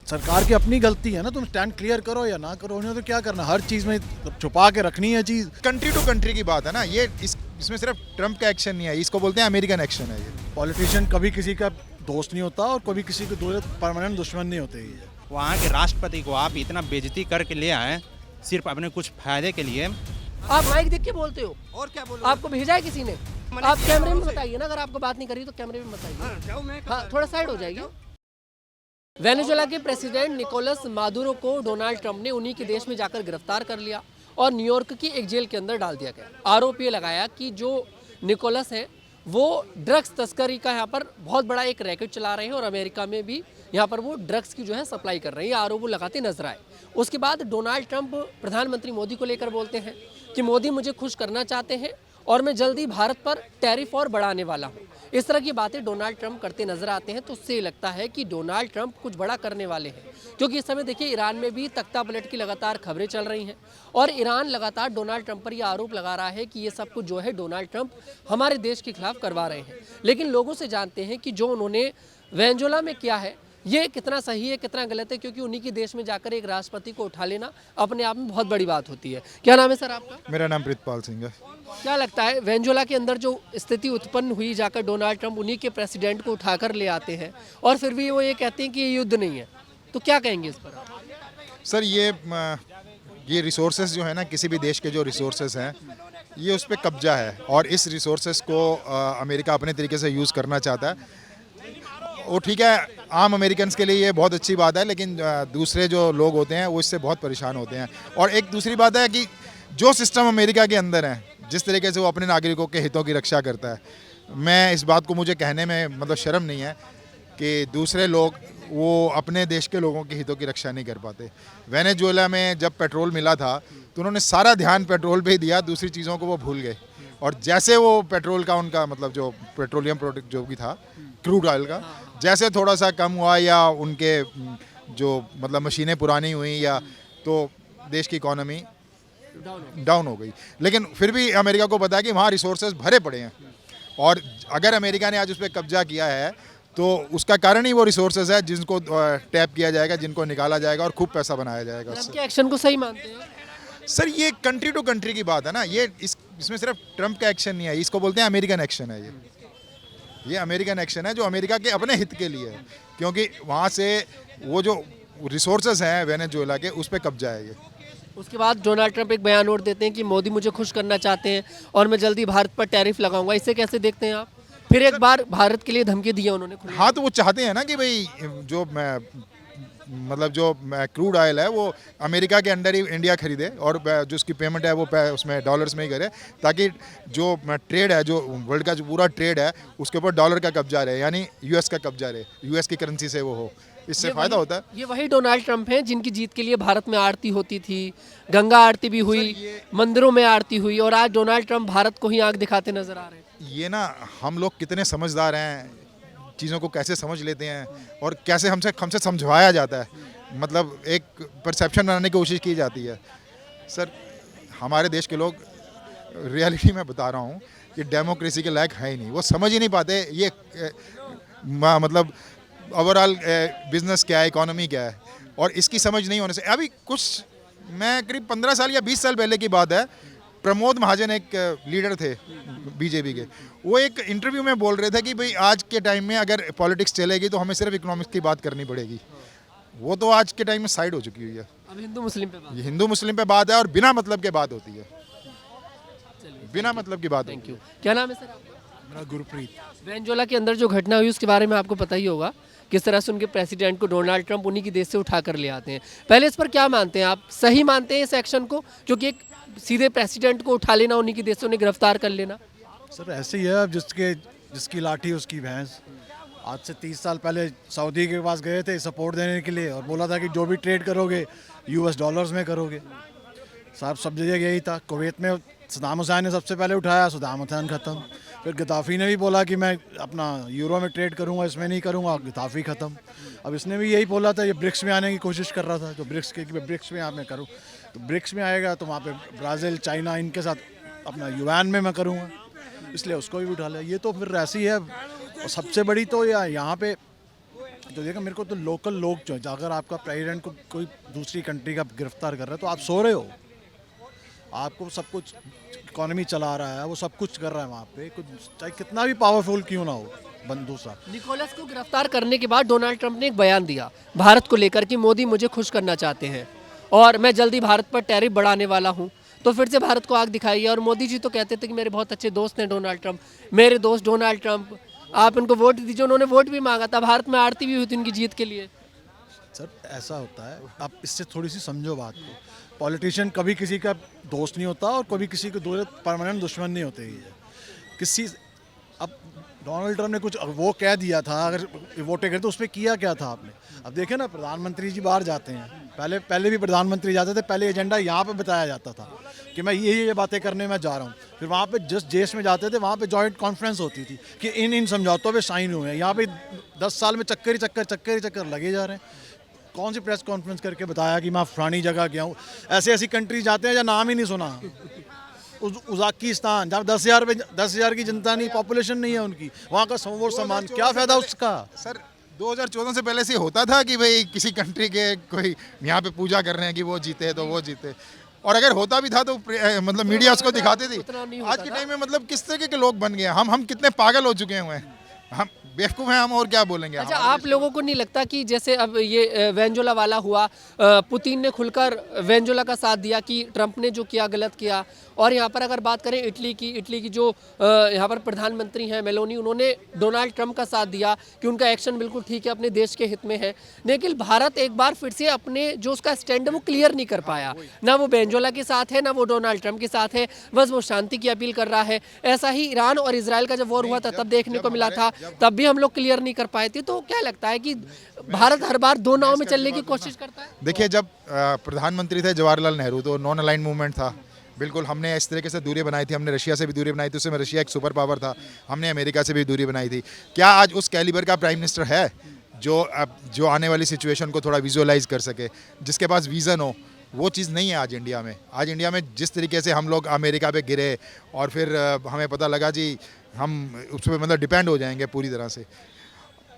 सरकार की अपनी गलती है ना, तुम स्टैंड क्लियर करो या ना करो, उन्हें तो क्या करना, हर चीज़ में छुपा के रखनी है चीज़। कंट्री टू कंट्री की बात है ना, ये इसमें सिर्फ ट्रम्प का एक्शन नहीं है, इसको बोलते हैं अमेरिकन एक्शन है ये। पॉलिटिशियन कभी किसी का दोस्त नहीं होता और कभी किसी के परमानेंट दुश्मन नहीं होते ये। वहाँ के राष्ट्रपति को आप इतना बेइज्जती करके ले आए सिर्फ अपने कुछ फायदे के लिए। आप माइक देख के बोलते हो और क्या बोलो? आपको भेजा है किसी ने? आप कैमरे में बताइए ना, अगर आपको बात नहीं करी तो कैमरे में बताइए। हाँ, थोड़ा साइड हो जाएगी। वेनेजुएला के प्रेसिडेंट निकोलस मादुरो को डोनाल्ड ट्रंप ने उन्हीं के देश में जाकर गिरफ्तार कर लिया और न्यूयॉर्क की एक जेल के अंदर डाल दिया गया। आरोप ये लगाया कि जो निकोलस है वो ड्रग्स तस्करी का यहाँ पर बहुत बड़ा एक रैकेट चला रहे हैं और अमेरिका में भी यहाँ पर वो ड्रग्स की जो है सप्लाई कर रहे हैं। ये आरोप वो लगाते नजर आए। उसके बाद डोनाल्ड ट्रंप प्रधानमंत्री मोदी को लेकर बोलते हैं कि मोदी मुझे खुश करना चाहते हैं और मैं जल्दी भारत पर टैरिफ और बढ़ाने वाला हूं। इस तरह की बातें डोनाल्ड ट्रंप करते नजर आते हैं तो उससे लगता है कि डोनाल्ड ट्रंप कुछ बड़ा करने वाले हैं, क्योंकि इस समय देखिए ईरान में भी तख्ता पलट की लगातार खबरें चल रही हैं और ईरान लगातार डोनाल्ड ट्रंप पर यह आरोप लगा रहा है कि ये सब कुछ जो है डोनाल्ड ट्रंप हमारे देश के खिलाफ करवा रहे हैं। लेकिन लोगों से जानते हैं कि जो उन्होंने वेनेजुएला में किया है ये कितना सही है कितना गलत है, क्योंकि उन्हीं के देश में जाकर एक राष्ट्रपति को उठा लेना अपने आप में बहुत बड़ी बात होती है। क्या नाम है सर आपका? मेरा नाम प्रीतपाल सिंह है। क्या लगता है वेनेजुएला के अंदर जो स्थिति उत्पन्न हुई, जाकर डोनाल्ड ट्रंप उन्हीं के प्रेसिडेंट को उठाकर ले आते हैं और फिर भी वो ये कहते हैं कि ये युद्ध नहीं है, तो क्या कहेंगे इस पर आप? सर ये रिसोर्सेज जो है ना, किसी भी देश के जो रिसोर्सेज हैं ये उस पर कब्जा है और इस रिसोर्सेज को अमेरिका अपने तरीके से यूज़ करना चाहता है। वो ठीक है, आम अमेरिकन्स के लिए ये बहुत अच्छी बात है, लेकिन दूसरे जो लोग होते हैं वो इससे बहुत परेशान होते हैं। और एक दूसरी बात है कि जो सिस्टम अमेरिका के अंदर है, जिस तरीके से वो अपने नागरिकों के हितों की रक्षा करता है, मैं इस बात को मुझे कहने में मतलब शर्म नहीं है कि दूसरे लोग वो अपने देश के लोगों के हितों की रक्षा नहीं कर पाते। वेनेजुएला में जब पेट्रोल मिला था तो उन्होंने सारा ध्यान पेट्रोल पे ही दिया, दूसरी चीज़ों को वो भूल गए। और जैसे वो पेट्रोल का उनका मतलब जो पेट्रोलियम प्रोडक्ट जो भी था, क्रूड ऑयल का, जैसे थोड़ा सा कम हुआ या उनके जो मतलब मशीनें पुरानी हुई या तो देश की इकोनॉमी डाउन हो गई। लेकिन फिर भी अमेरिका को पता है कि वहाँ रिसोर्सेज भरे पड़े हैं और अगर अमेरिका ने आज उस पर कब्जा किया है तो उसका कारण ही वो रिसोर्सेज है जिनको टैप किया जाएगा, जिनको निकाला जाएगा और खूब पैसा बनाया जाएगा उससे। आपके एक्शन को सही मानते हैं? सर ये कंट्री टू कंट्री की बात है ना, ये इसमें सिर्फ ट्रम्प का एक्शन नहीं है, इसको बोलते हैं अमेरिकन एक्शन है। ये अमेरिकन एक्शन है जो अमेरिका के अपने हित के लिए है, क्योंकि वहाँ से वो जो रिसोर्सेज हैं वेनेजुएला के उस पर कब्जा है ये। उसके बाद डोनाल्ड ट्रंप एक बयान और देते हैं कि मोदी मुझे खुश करना चाहते हैं और मैं जल्दी भारत पर टैरिफ लगाऊंगा। इसे कैसे देखते हैं आप? फिर एक बार भारत के लिए धमकी दी है उन्होंने। हाँ, तो वो चाहते हैं ना कि भाई जो मतलब जो क्रूड ऑयल है वो अमेरिका के अंडर ही इंडिया खरीदे और जो उसकी पेमेंट है वो उसमें डॉलर्स में ही करे, ताकि जो ट्रेड है, जो वर्ल्ड का जो पूरा ट्रेड है उसके ऊपर डॉलर का कब्जा रहे, यानी यूएस का कब्जा रहे, यूएस की करेंसी से वो हो, इससे फ़ायदा होता है। ये वही डोनाल्ड ट्रंप हैं जिनकी जीत के लिए भारत में आरती होती थी, गंगा आरती भी हुई, मंदिरों में आरती हुई, और आज डोनाल्ड ट्रंप भारत को ही आंख दिखाते नजर आ रहे हैं। ये ना हम लोग कितने समझदार हैं, चीज़ों को कैसे समझ लेते हैं और कैसे हमसे समझवाया जाता है, मतलब एक परसेप्शन बनाने की कोशिश की जाती है। सर हमारे देश के लोग रियलिटी में बता रहा हूँ कि डेमोक्रेसी के लायक है ही नहीं, वो समझ ही नहीं पाते ये मतलब ओवरऑल बिजनेस क्या है, इकोनॉमी क्या है, और इसकी समझ नहीं होने से अभी कुछ मैं करीब 15 साल या 20 साल पहले की बात है, प्रमोद महाजन एक लीडर थे बीजेपी के, वो एक इंटरव्यू में बोल रहे थे कि भाई आज के टाइम में अगर पॉलिटिक्स चलेगी तो हमें सिर्फ इकोनॉमिक्स की बात करनी पड़ेगी। वो तो आज के टाइम में साइड हो चुकी हुई है। अब हिंदू मुस्लिम पे बात। ये हिंदू मुस्लिम पे बात है और बिना मतलब के बात होती है, बिना मतलब की बात। Thank you. क्या नाम है सर आपका? मेरा गुरप्रीत। वेनेजुएला के अंदर जो घटना हुई उसके बारे में आपको पता ही होगा, किस तरह से उनके प्रेसिडेंट को डोनाल्ड ट्रंप उन्हीं के देश से उठा कर ले आते हैं। पहले इस पर क्या मानते हैं आप? सही मानते हैं इस एक्शन को, क्योंकि एक सीधे प्रेसिडेंट को उठा लेना, उन्हीं के देश से उन्हें गिरफ्तार कर लेना? सर ऐसे ही है, अब जिसकी लाठी उसकी भैंस। आज से 30 साल पहले सऊदी के पास गए थे सपोर्ट देने के लिए और बोला था कि जो भी ट्रेड करोगे यूएस डॉलर्स में करोगे। साहब सब जगह यही था। कुवैत में सद्दाम हुसैन ने सबसे पहले उठाया, सद्दाम हुसैन ख़त्म। फिर गद्दाफ़ी ने भी बोला कि मैं अपना यूरो में ट्रेड करूंगा, इसमें नहीं करूंगा, गद्दाफ़ी ख़त्म। अब इसने भी यही बोला था, ये ब्रिक्स में आने की कोशिश कर रहा था, तो ब्रिक्स में आप मैं करूँ, तो ब्रिक्स में आएगा तो वहाँ पे ब्राज़ील, चाइना, इनके साथ अपना युआन में मैं करूँगा, इसलिए उसको भी उठा लिया। ये तो फिर ऐसी है। और सबसे बड़ी तो यहाँ पे जो देखा मेरे को तो लोकल लोग जो है, अगर आपका प्रेसिडेंट को कोई दूसरी कंट्री का गिरफ्तार कर रहा है तो आप सो रहे हो, आपको सब कुछ इकोनॉमी चला रहा है, वो सब कुछ कर रहा है वहाँ पे, कुछ चाहे कितना भी पावरफुल क्यों ना हो दूसरा। निकोलस को गिरफ्तार करने के बाद डोनाल्ड ट्रंप ने एक बयान दिया भारत को लेकर कि मोदी मुझे खुश करना चाहते हैं और मैं जल्दी भारत पर टैरिफ बढ़ाने वाला हूं, तो फिर से भारत को आग दिखाई है। और मोदी जी तो कहते थे कि मेरे बहुत अच्छे दोस्त हैं डोनाल्ड ट्रंप, मेरे दोस्त डोनाल्ड ट्रंप, आप इनको वोट दीजिए। उन्होंने वोट भी मांगा था, भारत में आरती भी हुई थी उनकी जीत के लिए। सर ऐसा होता है, आप इससे थोड़ी सी समझो बात को, पॉलिटिशियन कभी किसी का दोस्त नहीं होता और कभी किसी के परमानेंट दुश्मन नहीं होते। ये किसी अब डोनाल्ड ट्रंप ने कुछ वो कह दिया था, अगर वोटे करते तो उस पर किया क्या था आपने? अब देखे ना, प्रधानमंत्री जी बाहर जाते हैं, पहले भी प्रधानमंत्री जाते थे, पहले एजेंडा यहाँ पे बताया जाता था कि मैं ये बातें करने में जा रहा हूँ, फिर वहाँ पे जिस देश में जाते थे वहाँ पे जॉइंट कॉन्फ्रेंस होती थी कि इन समझौतों पे साइन हुए हैं। यहाँ पे 10 साल में चक्कर ही चक्कर लगे जा रहे हैं। कौन सी प्रेस कॉन्फ्रेंस करके बताया कि मैं फलानी जगह गया हूँ? ऐसी कंट्री जाते हैं जहाँ नाम ही नहीं सुना। उज़्बेकिस्तान, जहाँ 10,000 की जनता नहीं, पॉपुलेशन नहीं है उनकी, वहाँ का वो सामान क्या फ़ायदा उसका? सर 2014 से पहले से होता था कि भाई किसी कंट्री के कोई यहाँ पे पूजा कर रहे हैं कि वो जीते तो वो जीते, और अगर होता भी था तो मतलब मीडिया उसको दिखाती थी। आज के टाइम में मतलब किस तरीके के लोग बन गए हैं, हम कितने पागल हो चुके हुए हैं, हम बेवकूफ़ हैं हम, और क्या बोलेंगे। अच्छा, आप लोगों को नहीं लगता कि जैसे अब ये वेनेजुएला वाला हुआ, पुतिन ने खुलकर वेनेजुएला का साथ दिया कि ट्रंप ने जो किया गलत किया, और यहाँ पर अगर बात करें इटली की जो यहाँ पर प्रधानमंत्री हैं मेलोनी, उन्होंने डोनाल्ड ट्रंप का साथ दिया कि उनका एक्शन बिल्कुल ठीक है, अपने देश के हित में है। लेकिन भारत एक बार फिर से अपने जो उसका स्टैंड है वो क्लियर नहीं कर पाया, ना वो वेनेजुएला के साथ है ना वो डोनाल्ड ट्रंप के साथ है, बस वो शांति की अपील कर रहा है। ऐसा ही ईरान और इजराइल का जब वॉर हुआ था तब देखने को मिला था, तब भी हम लोग क्लियर नहीं कर पाए थे। तो क्या लगता है कि भारत हर बार दो नाव में चलने की कोशिश करता है? देखिए, जब प्रधानमंत्री थे जवाहरलाल नेहरू तो नॉन अलाइंड मूवमेंट था, बिल्कुल हमने इस तरीके से दूरी बनाई थी, हमने रशिया से भी दूरी बनाई थी, उसमें रशिया एक सुपर पावर था, हमने अमेरिका से भी दूरी बनाई थी। क्या आज उस कैलिबर का प्राइम मिनिस्टर है जो आने वाली सिचुएशन को थोड़ा विजुअलाइज कर सके, जिसके पास विज़न हो? वो चीज़ नहीं है आज इंडिया में। आज इंडिया में जिस तरीके से हम लोग अमेरिका पे गिरे और फिर हमें पता लगा जी हम उस पर मतलब डिपेंड हो जाएंगे पूरी तरह से।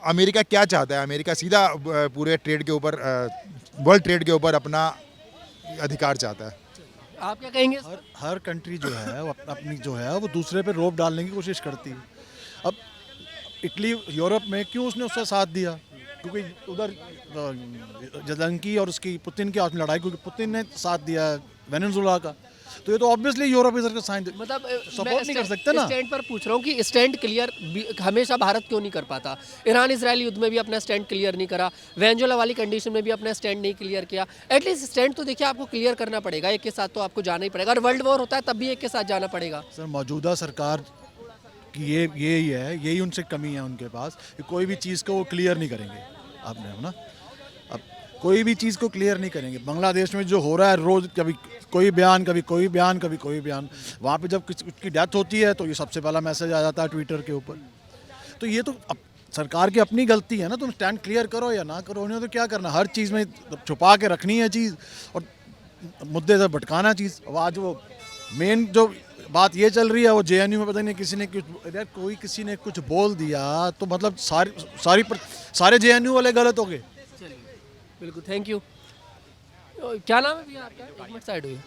अमेरिका क्या चाहता है? अमेरिका सीधा पूरे ट्रेड के ऊपर, वर्ल्ड ट्रेड के ऊपर अपना अधिकार चाहता है। आप क्या कहेंगे? हर कंट्री जो है वो अपनी जो है वो दूसरे पे रोप डालने की कोशिश करती है। अब इटली यूरोप में क्यों उसने उसका साथ दिया? क्योंकि उधर ज़ेलेंस्की और उसकी पुतिन की आपस में लड़ाई, क्योंकि पुतिन ने साथ दिया वेनेजुएला का, तो ये तो ऑब्वियसली यूरोप इधर का साइन मतलब सपोर्ट नहीं कर सकते ना। स्टैंड पर पूछ रहा हूँ कि स्टैंड क्लियर हमेशा भारत क्यों नहीं कर पाता? ईरान इजराइल युद्ध में भी अपना स्टैंड क्लियर नहीं करा, वेनेजुएला वाली कंडीशन में भी अपना स्टैंड नहीं क्लियर किया। एटलीस्ट स्टैंड तो देखिए आपको क्लियर करना पड़ेगा, एक के साथ तो आपको जाना ही पड़ेगा, और वर्ल्ड वॉर होता है तब भी एक के साथ जाना पड़ेगा। सर मौजूदा सरकार की यही है, यही उनसे कमी है उनके पास कि कोई भी चीज़ को वो क्लियर नहीं करेंगे। आपने ना, अब कोई भी चीज़ को क्लियर नहीं करेंगे। बांग्लादेश में जो हो रहा है रोज़, कभी कोई बयान कभी कोई बयान कभी कोई बयान, वहाँ पे जब उसकी डेथ होती है तो ये सबसे पहला मैसेज आ जाता है ट्विटर के ऊपर। तो ये तो अब सरकार की अपनी गलती है ना, तुम स्टैंड क्लियर करो या ना करो, उन्हें तो क्या करना, हर चीज़ में छुपा के रखनी है चीज़ और मुद्दे से भटकाना चीज़। अब आज वो मेन जो बात ये चल रही है वो जेएनयू में पता नहीं किसी ने कुछ बोल दिया तो मतलब सारे जेएनयू वाले गलत हो गए। बिल्कुल, थैंक यू। क्या नाम है भैया आपका? एक मिनट साइड हुई।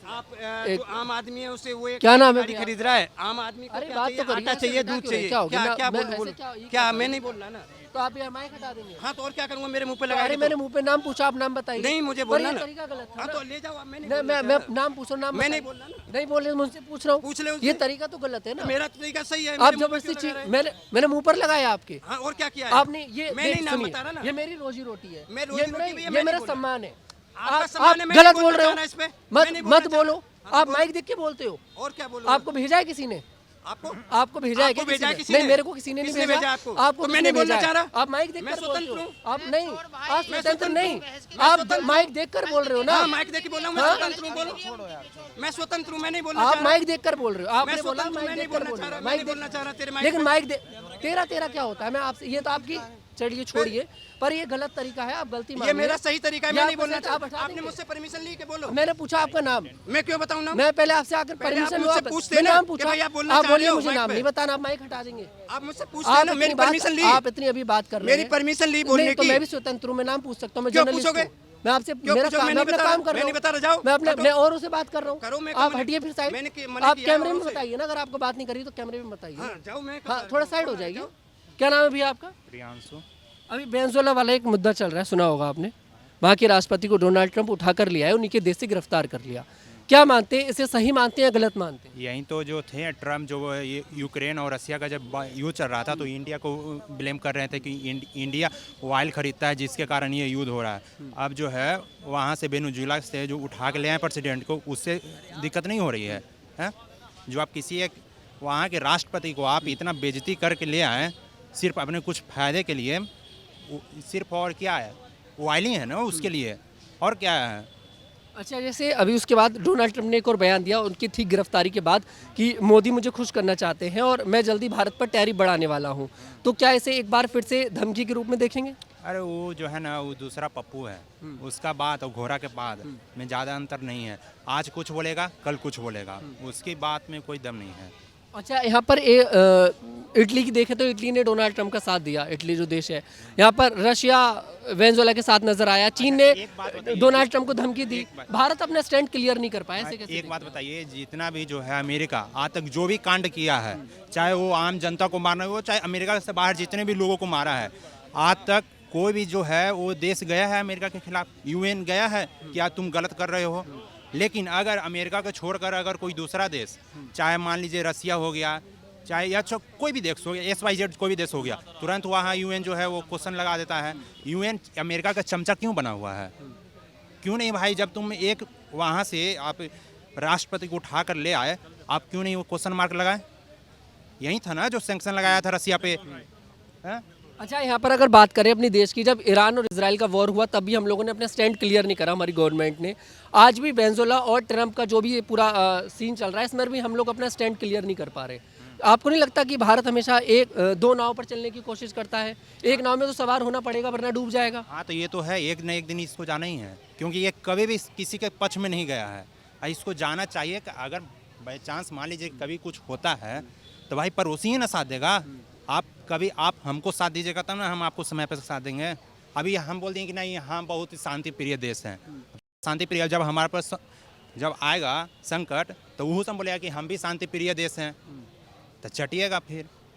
आप जो आम आदमी है उससे वो एक क्या नाम है गाड़ी भैया? खरीद रहा है। आम आदमी को अरे क्या बात तो चाहिए? करिए, आटा चाहिए, दूध चाहिए, क्या हो गया? क्या मैं बोलूं? ऐसे क्या- क्या मैं नहीं बोल रहा ना। तो आप ये माइक हटा देंगे? हाँ तो और क्या करूंगा, मेरे मुंह पे अरे लगा मैंने मुंह पे नाम पूछा, आप नाम बताइए। नहीं मुझे पर बोलना ये ना। तरीका गलत था हाँ ना। तो ले जाओ आप। मैं नहीं मैं बोलना मैं चाह नाम पूछो, नाम मैं नहीं बताइए। बोलना ना। नहीं बोल रहे, मुझसे पूछ रहा हूँ। पूछ ले उससे। ये तरीका तो गलत है ना। रहा। मेरा तरीका सही है। आप मेरे मुंह पे जबरदस्ती क्यों चीज लगा रहे हैं? मैंने मुंह पर लगाया आपके। हाँ और क्या किया है? आपने ये मैं नहीं नाम सुनिए, बता रहा ना। ये मेरी रोजी रोटी है, मैं रोजी रोटी भी है, ये मैं मेरा नहीं बोल सम्मान है। आपका आप सम्मान है, मैं नहीं गलत बोलना बोल रहे चाह रहा इस पे। हो, मैं नहीं बोलना मत चाह बोलो। रहा। हाँ, आप बोल। माइक देख के बोलते हो। और क्या बोलूं? आपको भेजा है किसी ने? आपको आपको भेजा है आपको क्या भेजा है किसी किसी ने? ने? नहीं, मेरे को किसी ने नहीं किसने भेजा। भेजा आपको? आपको तो मैं किसने नहीं बोलना भेजा चाह है? रहा। आप माइक देख मैं कर बोलते स्वतंत्र हो। हूँ। आप नहीं, आप मैं स्वतंत्र स्वतंत्र नहीं, हूँ। मैं आप स्वतंत्र माइक देख कर बोल रहे हो ना। हाँ माइक देख के बोल रहा हूँ, मैं हाँ? स्वतंत्र हूँ। बोलो। मैं स्वतंत्र हूँ, मैं नहीं बोलना आप चाह रहा। माइक देख कर बोल रहे हो। मैं आपने बोला स्वतंत्र हूँ, माइक मैं नहीं देख कर बोलना बोल चाह रहे रहा। हो। मैं माइक नहीं बोलना चाह रहा तेरे माइक लेकिन पे। माइक तेरा क्या होता है? मैं आपसे, ये तो आपकी चलिए छोड़िए, पर ये गलत तरीका है, आप गलती ये मानिए। मेरा सही तरीका है, ये मैं आप नहीं बोलना मुझसे आप हटा चाहता। आपने देंगे? मुझसे परमिशन ली कि बोलो। मैंने पूछा आपका नाम, मैं क्यों बताऊं नाम? मैं पहले आपसे आकर पहले आप परमिशन मुझसे लो, पूछते मैं ना नाम कि पूछा, भाई आप बोलना आप चाह बोलिए रहे हो मुझे माइक नाम पे। नहीं बताना, आप माइक हटा देंगे। आप मुझसे पूछते हैं ना, मेरी परमिशन ली। आप इतनी अभी बात कर रहे मेरी हैं, परमिशन ली बोलने नहीं तो की। मैं भी स्वतंत्र हूँ, मैं नाम पूछ सकता हूँ, मैं क्यों जर्नलिस्ट पूछोगे? हूँ। मैं आपसे क्यों मेरा पूछोगे? काम, मैं मैं नहीं अपना बता काम रहा, कर मैं रहा नहीं हूँ। बता रहा, जाओ, मैं अपने हटो। मैं औरों से बात कर रहा करो, हूँ, मैं आप मैंने- हटिए फिर साइड। मैंने मना आप किया कैमरे में औरों से। बताइए ना, अगर आपको बात नहीं करी तो कैमरे में बताइए। हाँ, जाओ, मैं हाँ, थोड़ा साइड हो जाएगी। क्या नाम है भैया आपका? प्रियांशु। अभी वेनेजुएला वाला एक मुद्दा चल रहा है, सुना होगा आपने, वहाँ के राष्ट्रपति को डोनाल्ड ट्रंप उठा कर लिया है, उन्हीं के देश से गिरफ्तार कर लिया। क्या मानते हैं, इसे सही मानते हैं या गलत मानते हैं? यहीं तो जो थे ट्रम्प, जो वो ये यूक्रेन और रसिया का जब युद्ध चल रहा था तो इंडिया को ब्लेम कर रहे थे कि इंडिया ऑयल खरीदता है जिसके कारण ये युद्ध हो रहा है। अब जो है वहाँ से वेनेजुएला से जो उठा के ले आए प्रेसिडेंट को, उससे दिक्कत नहीं हो रही है, हैं? जो आप किसी एक वहाँ के राष्ट्रपति को आप इतना बेइज्जती करके ले आए सिर्फ अपने कुछ फ़ायदे के लिए, सिर्फ, और क्या है, ऑयल ही है ना उसके लिए, और क्या है। अच्छा, जैसे अभी उसके बाद डोनाल्ड ट्रंप ने एक और बयान दिया उनकी थी गिरफ्तारी के बाद कि मोदी मुझे खुश करना चाहते हैं और मैं जल्दी भारत पर टैरिफ बढ़ाने वाला हूं, तो क्या इसे एक बार फिर से धमकी के रूप में देखेंगे? अरे वो जो है ना, वो दूसरा पप्पू है, उसका बात और घोड़ा के बाद में ज़्यादा अंतर नहीं है। आज कुछ बोलेगा, कल कुछ बोलेगा, उसकी बात में कोई दम नहीं है। अच्छा, यहाँ पर इटली की देखें तो इटली ने डोनाल्ड ट्रंप का साथ दिया, इटली जो देश है। यहाँ पर रशिया वेनेजुएला के साथ नजर आया, चीन ने एक बात बताइए, डोनाल्ड ट्रंप को धमकी दी, एक बात- भारत अपना स्टैंड क्लियर नहीं कर पाया, ऐसे कैसे? एक बात बताइए, जितना भी जो है अमेरिका आज तक जो भी कांड किया है, चाहे वो आम जनता को मारना हो, चाहे अमेरिका से बाहर जितने भी लोगों को मारा है, आज तक कोई भी जो है वो देश गया है अमेरिका के खिलाफ, यूएन गया है क्या तुम गलत कर रहे हो। लेकिन अगर अमेरिका को छोड़कर अगर कोई दूसरा देश, चाहे मान लीजिए रसिया हो गया, चाहे या कोई भी देश हो गया, XYZ कोई भी देश हो गया, तुरंत वहाँ यूएन जो है वो क्वेश्चन लगा देता है, यूएन अमेरिका का चमचा क्यों बना हुआ है? क्यों नहीं भाई, जब तुम एक वहाँ से आप राष्ट्रपति को उठा कर ले आए, आप क्यों नहीं वो क्वेश्चन मार्क लगाए? यही था ना जो सैंक्शन लगाया था रसिया पे, हैं? अच्छा, यहाँ पर अगर बात करें अपनी देश की, जब ईरान और इजराइल का वॉर हुआ तब भी हम लोगों ने अपना स्टैंड क्लियर नहीं करा, हमारी गवर्नमेंट ने। आज भी वेनेजुएला और ट्रंप का जो भी ये पूरा सीन चल रहा है, इसमें भी हम लोग अपना स्टैंड क्लियर नहीं कर पा रहे। आपको नहीं लगता कि भारत हमेशा दो नाव पर चलने की कोशिश करता है? एक नाव में तो सवार होना पड़ेगा वरना डूब जाएगा। हाँ तो ये तो है, एक न एक दिन इसको जाना ही है, क्योंकि ये कभी भी किसी के पक्ष में नहीं गया है। और इसको जाना चाहिए कि अगर बाई चांस मान लीजिए कभी कुछ होता है तो भाई पड़ोसी ही ना साथ देगा। आप हमको साथ दीजिएगा तब ना हम आपको समय पर साथ देंगे। अभी हम बोल देंगे कि नहीं हम बहुत ही शांति प्रिय देश हैं, शांति प्रिय, जब हमारे पास जब आएगा संकट तो वो सब बोलेगा कि हम भी शांति प्रिय देश हैं, तो चटिएगा फिर।